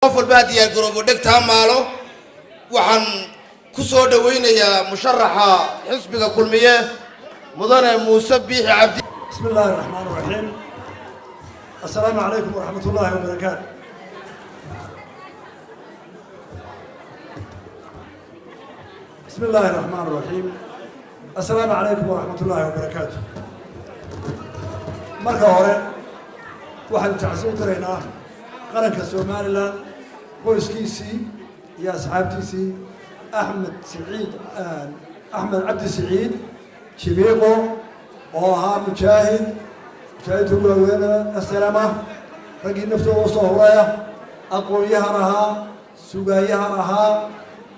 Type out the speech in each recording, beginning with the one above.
قفل بادي الجروب ودكتها ماله وعن كسر دوينة يا مشرحة حسب كل مياه مضر مسبح عبد. بسم الله الرحمن الرحيم. السلام عليكم ورحمة الله وبركاته. بسم الله الرحمن الرحيم. السلام عليكم ورحمة الله وبركاته. مركز هوري واحد تعزون ترينا قرنك الصومالي قويسكيسي يا أصحابتيسي أحمد عبد السعيد شبيقو وها مجاهد هو وين السلامة رجل نفسه وصهرايا أقويها رها سجايها رها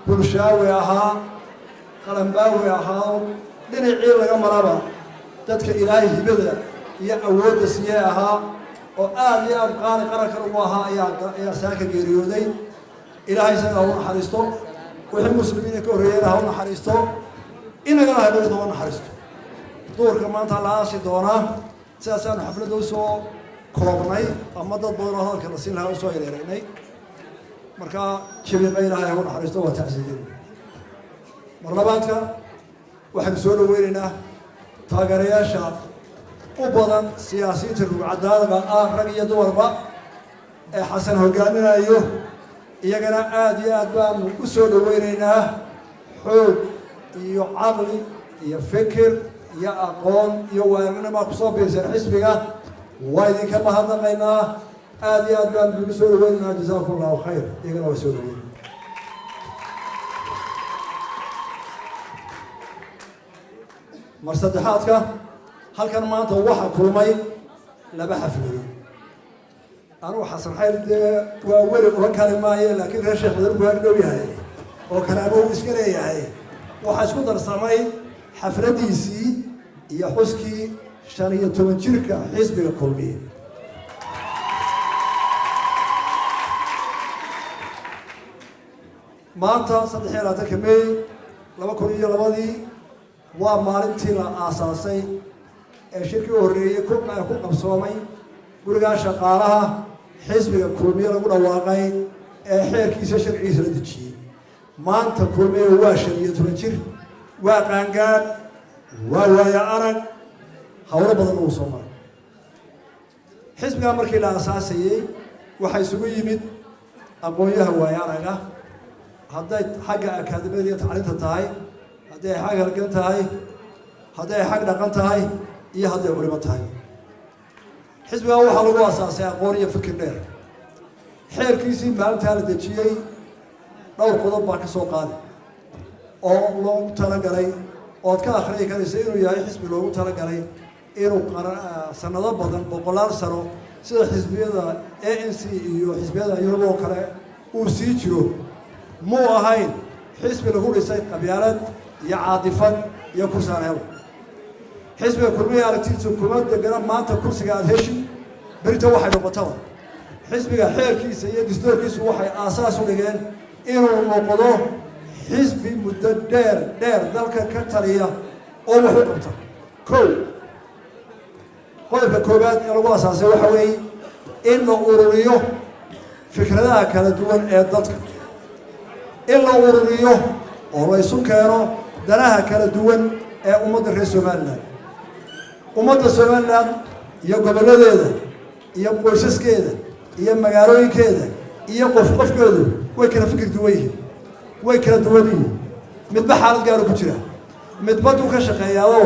برشاويها قلمباويها دني عيل جمرابا تدك إلهي بدأ يا أود سياها وآل يا أبقان قرك رواها يا ساك جريودي إلهي سنه حريستو وهم مسلمين كوريا هون حريستو إن جنا هذول هون حريستو دور كمان تلاش دونا سأسان حفلة دوسو كوبناي أما ضد دورها كنسين لها وصاير يعني مركا شبيه بينها هون حريستو وتعزيزين مرلباتك واحد سؤال ويننا تاجريا شاب وبدن سياسي تروح عدالة رجية دوربا حسن هجامنا أيوه يجنا آدي أدوان وسؤال ويننا حب يعقل يفكر يا أقوم يوارنا ما قصاب يصير حسبك وايد كم هذا قينا آدي أدوان وسؤال ويننا جزاكم الله خير يجنا وسؤال وين مرصدحاتك هل كان ما توحى كلمي لا بحفله أنا حسن حيل وأول وكان معي لكن الشيخ ضرب هكذا هاي وكان أبوه إسكري هاي وحسب درسامي حفلتي سي يحسكي شانية تمنشركة حزب الكلمي ما أنت صدقني لا تكمل لما كوني لبادي ومالنتي لا أساسي الشركة الهرية كل ما يكون قبصومي قرقا شقالها حزب الكلمية لقول واقعي حير كيسة شرعي سردتشي ما أنت كلمية واشرية تنشر وقانقاد ووايا أرق حول بدن وصوما حزب أمريكي لا أساسي وحيسوي يمد أقويها ووايا أرقا هذا حاجة أكاديمية تعليمها تاعي هذا حاجة لقنتها هذا حاجة لقنتها iyo haday culimo tahay xisbiga waxa lagu asaasay aqoon iyo fikir dheer xeerkiisii maalinta la dejiyay dhowr qodob baa ka soo qaaday oo loogu talagalay oo ka akhriyo kanisa inuu yahay xisbi loogu talagalay inuu sanado badan boqolaal sano sida xisbiyada ANC iyo xisbiyada Yurub oo kale uu sii jiro muu ahayn xisbi lagu dhisay qabyaalad iyo caadifad iyo kursaaneel حزب الكلمية أرتيل سكومات دجنا ما أنت كرسي قاعد هشي بريته واحد نقطة حزب حير كيس يد دستور كيس واحد أساسه لجان إنه موقضه حزب مدة دير ذلك كترية أو نقطة كل الكوبات يلقوا أساسه وحوي إنه أوريو فكرة كانت دون ضدك إنه أوريو ورئيسون كانوا دراها كانت دون أمد الرئيس مالنا ومدة سومالان iyo gobolladeeda iyo qoysaskeeda iyo magaalooyinkeeda iyo qofkeedu way kala fikir duwan yihiin way kala duwan yihiin midba xaalad gaar ku jira mid bad uu ka shaqeeyaa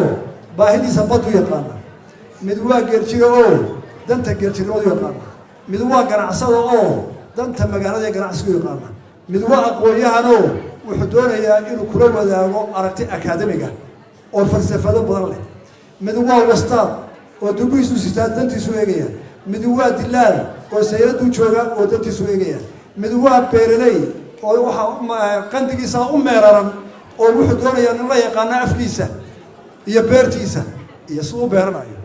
baahidiisa bad u yaqaan mid waa geerjiro oo danta geerjiroodu yaqaan mid waa ganacsado oo danta magaalada ganacsigu yaqaan mid waa aqoonyahan oo wuxuu doonayaa inuu kula wadaago aragti akaademiga oo falsafado badan leh mid waa wastaad oo dubiisu sitaa dantiisu eegaya mid waa dilaal oo sayadu jooga oo dantiisu eegaya mid waa beeraley oo waxa qandigiisa u meeraran oo wuxuu doonayaa in la yaqaan afkiisa iyo beertiisa iyo soo beeranayo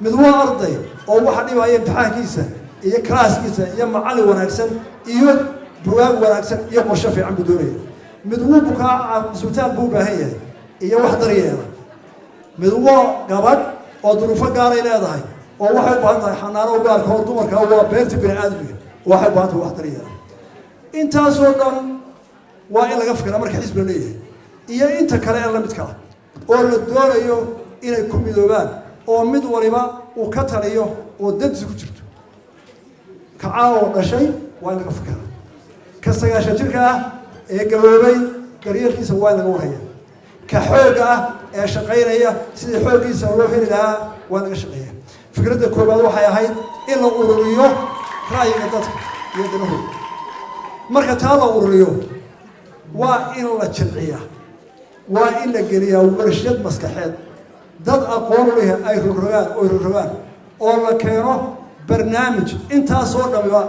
mid waa arday oo waxa dhibaya imtixaankiisa iyo klaaskiisa iyo macallin wanaagsan iyo buugaag wanaagsan iyo qorshe fiican buu doonaya mid wuu bukaa isbitaal buu baahan yahay iyo wax daryeela mid waa gabadh oo duruufo gaar ay leedahay oo waxay u baahan tahay xanaano gaar ah oo dumarka waa beerta bini aadmiga waxay u baahan tahay wax daryeela intaasoo dhan waa in laga fikraa marka xisbi la leeyahay iyo inta kale ee la midka ah oo la doonayo inay ku midoobaan oo mid waliba uu ka taliyo oo dantiisa ku jirto ka caawa dhashay waa in laga fikraa ka 9 jirka ah ee gaboobay daryeelkiisa waa in laga warhaya ka xooga ah ee shaqaynaya sidii xooggiisa loo heli lahaa waa laga shaqeeyaa fikradda koobaad waxay ahayd in la ururiyo ra'yiga dadka iyo danahooda marka taa la ururiyo waa in la jilciyaa waa in la geliyaa warshad maskaxeed dad aqoon u leh ay rogrogaan oo la keeno barnaamij intaasoo dhamiba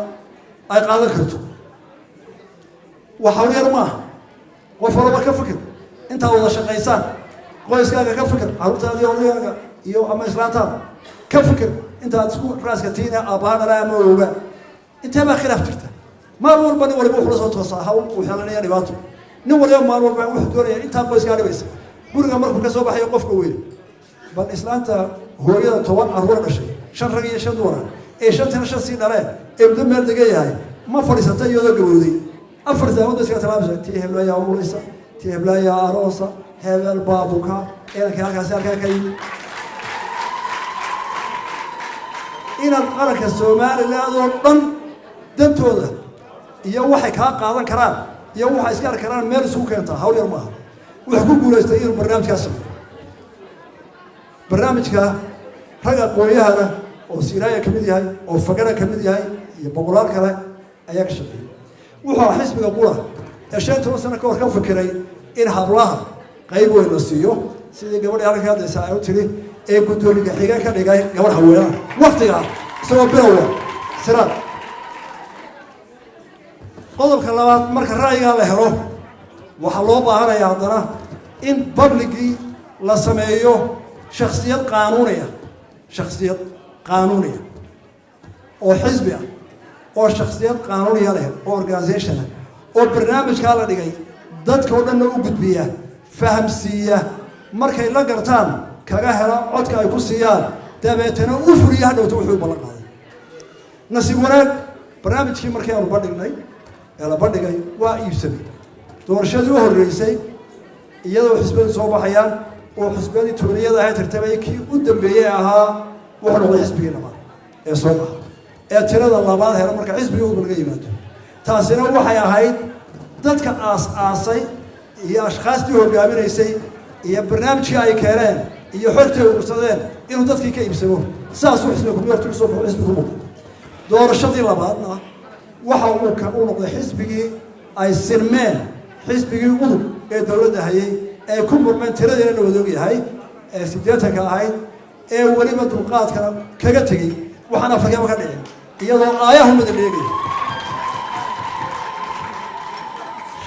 ay qaadan karto waxa yar maaha qof walba ka fikir intaa wada shaqaysaan qoyskaaga ka fikir carruurtaada iyo odayaaga iyo ama islaantaada ka fikir intaad isku raaska tiina aabbaha dhalaa ama ooga intee baa khilaaf jirta maalin walba nin waliba wuxuu la soo toosaa hawl uu xelanaya dhibaato nin waliba maalin walba wuxuu doonaya intaa qoyskaa dhibaysa guriga markuu ka soo baxayo qofka weyn bal islaanta hooyada 10 carruur dhashay 5 rag iyo 5 dumar ee 5 sii dhaleen ee muddo meel degan yahay ma fadhiisata iyadoo gabowday 4 saacadood iska talaabsan tii heblaaya umuleysa tii heblaaya aroosa hebel baabuka eelka halkaas ka yimid inaad qaranka Soomaaliland oo dhan dantooda iyo waxay ka qaadan karaan iyo waxay iska arki karaan meel isku keenta hawl yar maaha wax ku guuleystay inuu barnaamijkaas barnaamijka raga qoyahana oo Siiraaya kamid yahay oo Fagara kamid yahay iyo boqolaal kale ayaa ka shaqeeyay wuxuu xisbiga qura ee 5 sano ka hor ka fikiray in hablaha qayb weyn la siiyo sidii gabadha halka hadlaysa ay u tiri ee gudoomiyaha xiga ka dhigay gabar haweenada waqtiga soo bilowa siraad qodobka labaad marka ra'yiga la helo waxa loo baahanayaa haddana in publicly la sameeyo shakhsiyad qaanuuniya oo xisbi ah oo shakhsiyad qaanuuniya leh oo organization oo barnaamijka la dhigay dadka oo dhan u gudbiya fahamsiiya markay la gartaan kaga hela codka ay ku siiyaan dabeetana u furiya hadhowta wuxuu ballan qaaday nasiib wanaag barnaamijkii markii aanu bandhignay la bandhigay waa iibsamay doorashadii u horeysay iyadoo xisbiyadu soo baxayaan oo xisbiyadii tuuliyada ahayd tartamay kii u dambeeyay ahaa wuxuu noqday xisbigii labaad ee soo baxa ee tirada labaad hela marka xisbiga uu laga yimaado taasina waxay ahayd dadka aas-aasay iyo ashkhaastii hogaaminaysay iyo barnaamijkii ay keeneen iyo xogtay urursadeen inuu dadkii ka iibsamo saasuu xisbiga kumiyartu soo baxo xisbigu muuqda doorashadii labaadna waxa uu noqday xisbigii ay sirmeen xisbigii udub ee dawladda hayay ee ku murmeen tiradeena la wada ogyahay ee 80 ahayd ee waliba dulqaadka kaga tegay waxaana farqaba ka dhicin iyadoo aayahu mid dheegay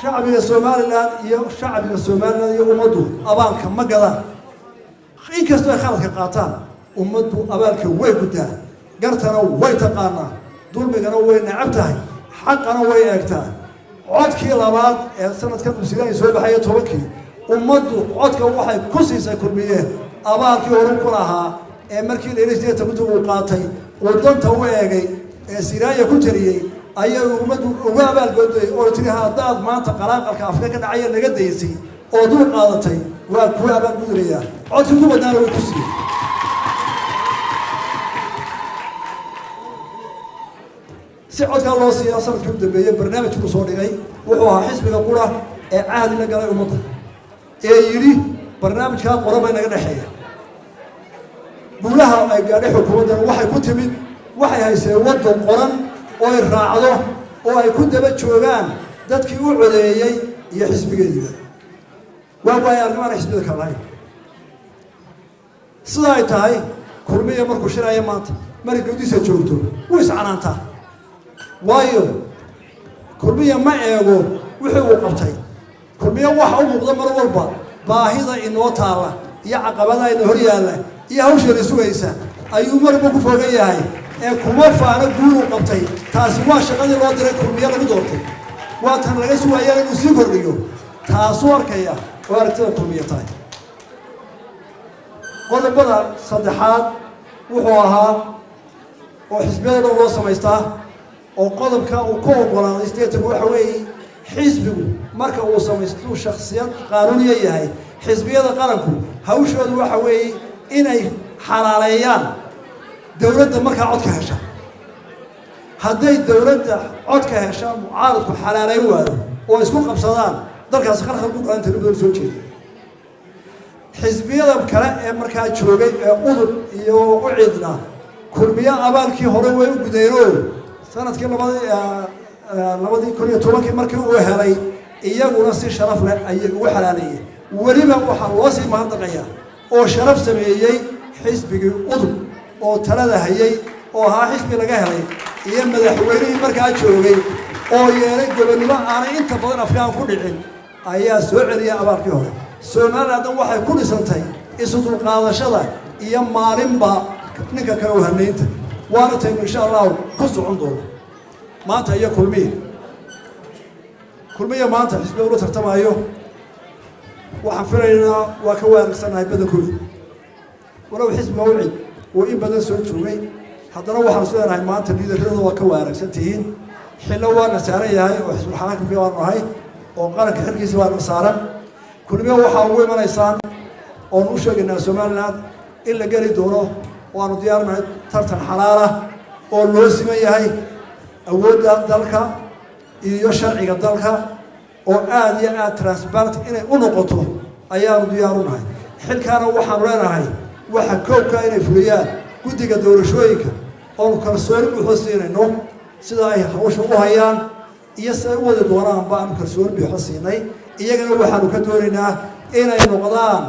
shacbiga Soomaaliland iyo ummaddu abaalka ma gadaan inkastoo ay khaladka qaataan ummaddu abaalka way gudaa gartana way taqaanaa dulmigana way nacab tahay xaqana way eegtaa codkii labaad ee sanadkan Soomaaliya soo baxay 10kii ummaddu codka waxay ku siisay kulmiyeen abaalkii hore ku lahaa ee markii leeyahay tabutu uu qaatay oo danta u eegay ee Siiraaya ku tiriyay ayay ummaddu uga abaal goday oo tiri hadaad maanta qaraaqalka afka ka dhacay laga daysay oo dul qaadatay waa ku abaal gudriya codkii ku badnaa way ku siiyay si codka loo siiyo sanadkii u dambeeyay barnaamijku soo dhigay wuxuu ahaa xisbiga qura ee ahli la galay ummadda ee yiri barnaamijka qoraba inaga dhaxeeya buulaha ay gaadhay xukuumadda waxay ku timid waxay haysay wado qoran oo ay raacdo oo ay ku daba joogaan dadkii u codeeyay iyo xisbigeediba waa arrimaha xisbiga kale sida ay tahay kulmiye markuu shiraya maanta markii guddiisa joogto wuu iscanaantaa waayo kulmiye ma eego wixii uu qabtay kulmiye waxa uu muuqda mar walba baahida inoo taala iyo caqabadaha inoo hor yaalla iyo hawsha la sugaysa ayuu marba ku fogan yahay ee kuma faano guul uu qabtay taasi waa shaqadii loo diray kulmiye lagu doortay waa tan laga sugayaa inuu sii kordhiyo taasoo arkaya oo aragtida kulmiye tahay qodobada saddexaad wuxuu ahaa oo xisbiyada loo samaystaa oo qodobka uu ku oggolaaday stateku waxa weeye xisbigu marka uu samaysto shakhsiyad qaanuuniya yahay xisbiyada qaranku hawshoodu waxa weeye inay xalaaleeyaan dowladda markaa codka hesha hadday dowladda codka hesha mucaaradku xalaaleyn waayo oo isku qabsadaan dalkaasi khalkhal ku dhaanta dowladda soo jeeda xisbiyada kale ee markaa joogay ee udub iyo u ciidna kulmiye abaalkii hore way u gudeenoo sanadkii labadii kun iyo tobankii markii uu helay iyaguna si sharaf leh ayay ugu xalaaleeyeen weliba waxaa loo sii mahadnaqayaa oo sharaf sameeyey xisbigii udub oo talada hayay oo ahaa xisbi laga helay iyo madaxweynihii markaa joogay oo yeelay gobonnimo aanay inta badan afkaan ku dhicin ayaa soo celiyay abaalkii hore Soomaaliland waxay ku dhisantay isu dulqaadashada iyo maalinba ninka kale u hameynta waana tahay insha Allah ku socon doono maanta iyo kulmiye maanta xisbiga uu tartamayo waxaan filaynaa waa ka waargsanahay badankooda walow xisbiga uu cid oo in badan soo joogay haddana waxaan isleeyahay maanta liidarada waa ka waaragsan tihiin xillo waana saaran yahay oo xisbi xaakimkii waan nahay oo qaranka xilkiisa waana saaran kulmiye waxaa ugu imanaysaan oon u sheegaynaa Soomaaliland in la geli doono waanu diyaarnahay tartan xalaala oo loo siman yahay awoodda dalka iyo sharciga dalka oo aad iyo aad transparent inay u noqoto ayaanu diyaar u nahay xilkaana waxaanu leenahay waxa koobka inay fuliyaan guddiga doorashooyinka oo kalsooni buuxda siinayno sida ay hawsha u hayaan iyo sida u wada doonaan baan kalsooni buuxda siinay iyagana waxaanu ka doonaynaa inay noqdaan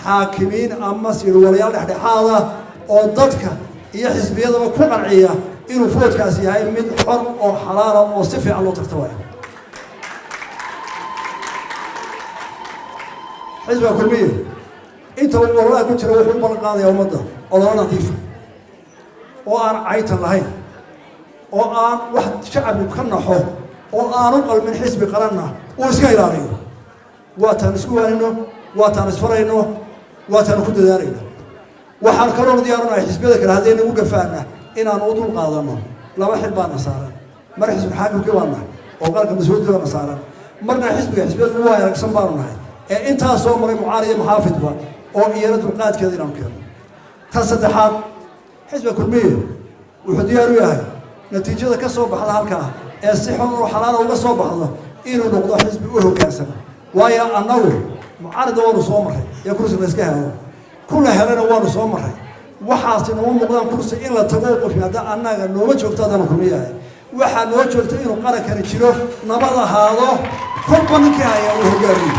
xaakimiin ama sirwalayaal dhexdhexaad ah oo dadka iyo xisbiyadaba ku qanciya inuu foodkaasi yahay mid xor oo xalaal ah oo si fiican loo tartamayo xisbiga kulmiye inta uu walaal ku jiro wuxuu ballan qaadayaa ummadda oo nadiif oo aan caytan lahayn oo aan wax shacabku ka naxo oo aanu qalmin xisbi qaranna oo iska ilaaliyo waataan isku waanino waataan isfarayno waataan ku dadaalayno waxaan kaloo diyaarinahay xisbiyada kale haddii ugu gafaana inaan u dul qaadano laba xil baan saaran mar xisbi xaakimkii waan nahay oo qaranka mas'uuliyadda waan saaran marna xisbiyada ugu wanaagsan baan nahay ee inta soo maray mucaariyo muxaafidba oo iyana dulqaadkeeda inaan keeno ta saddexaad xisbiga kulmiye wuxuu diyaar u yahay natiijada ka soo baxda halkaa ee si xor oo xalaal uga soo baxdo inuu noqdo xisbi u hoggaansan waayo annagu mucaarada waanu soo maray iyo kursiga iska helo kula helana waanu soo maray waxaasi noo muuqdaan kursi in la tago qof hadda annaga nooma joogto adana kulmiyahay waxa noo joogto inuu qarankani jiro nabad ahaado kubbankii ayaa uu hogaamiyo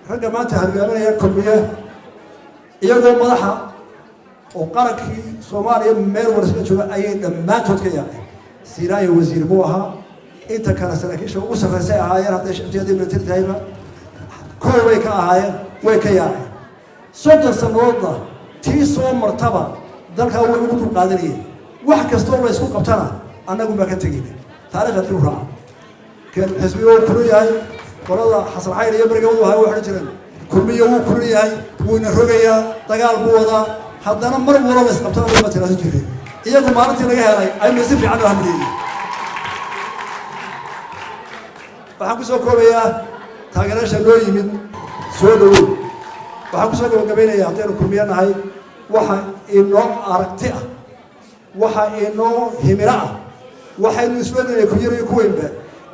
ragga maanta hargaaminaya kulmiye iyagoo madaxa oo qarankii Soomaaliya meel warshad jooga ayay dhammaantood ka yaaceen siiraayo wasiir buu ahaa inta kale saraakiisha ugu sarreysay ahaayeen hadday shaqadii military tahayba koow way ka ahaayeen way ka yaaceen soddon sannadoodna tii soo martaba dalkaa way ugu dulqaadanayeen wax kastoo la isku qabtana annagu baa ka tegayna taariikhda dib u raaca kan xisbiga uu kulu yahay qolada xasan xayr iyo bariga uu ahaa waxay jireen kulmiye uu kulu yahay wuuna rogayaa dagaal buu wadaa haddana mar walba la isqabtana lama tiraado jiray iyagu maalintii laga helay ayuu si fiican u hamdiyay waxaan ku soo koobayaa taageerayaasha loo yimid soo dhawow waxaan ku soo gabagabeynayaa haddaynu kulmiye nahay waxa inoo aragti ah waxa inoo himilo ah waxaynu isweynaynay ku yar iyo ku weynba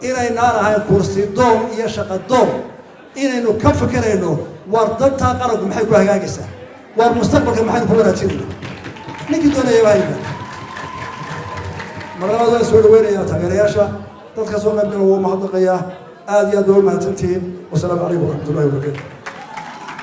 inaynaan ahayn kursi doon iyo shaqo doon inaynu ka fikirayno war dantaa qaranku maxay ku hagaagaysaa war mustaqbalka maxaynu ku wanaajinaynaa ninkii doonaya baa yimid marlabaad waan soo dhaweynayaa taageerayaasha dadka soo qaybgala wuu mahadnaqayaa aad iyo aad waa mahadsantihiin wasalaamu calaykum waraxmatullahi wabarakatu